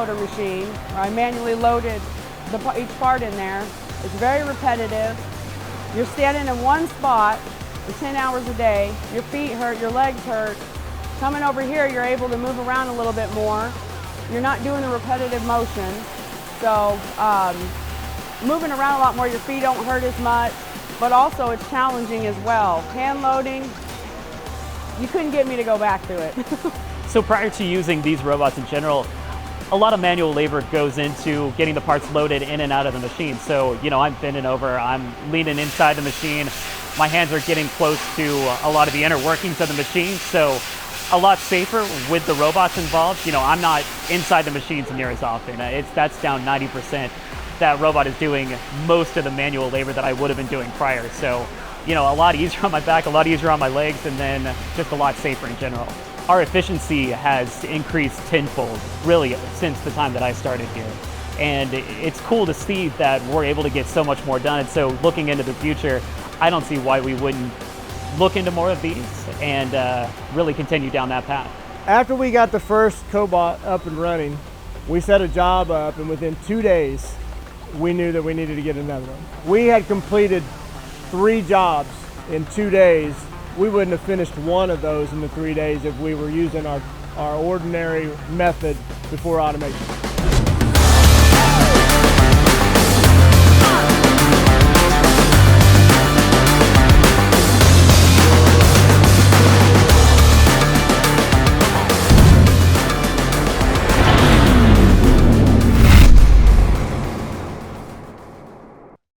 loader machine, where I manually loaded each part in there. It's very repetitive. You're standing in one spot for 10 hours a day. Your feet hurt, your legs hurt. Coming over here, you're able to move around a little bit more. You're not doing the repetitive motion. So moving around a lot more, your feet don't hurt as much, but also it's challenging as well. Hand loading, you couldn't get me to go back to it. So prior to using these robots in general, a lot of manual labor goes into getting the parts loaded in and out of the machine. So, you know, I'm bending over, I'm leaning inside the machine. My hands are getting close to a lot of the inner workings of the machine. So a lot safer with the robots involved. You know, I'm not inside the machines near as often. That's down 90%. That robot is doing most of the manual labor that I would have been doing prior. So, you know, a lot easier on my back, a lot easier on my legs, and then just a lot safer in general. Our efficiency has increased tenfold, really, since the time that I started here. And it's cool to see that we're able to get so much more done. And so looking into the future, I don't see why we wouldn't look into more of these and really continue down that path. After we got the first cobot up and running, we set a job up, and within 2 days, we knew that we needed to get another one. We had completed 3 jobs in 2 days. We wouldn't have finished one of those in the 3 days if we were using our ordinary method before automation.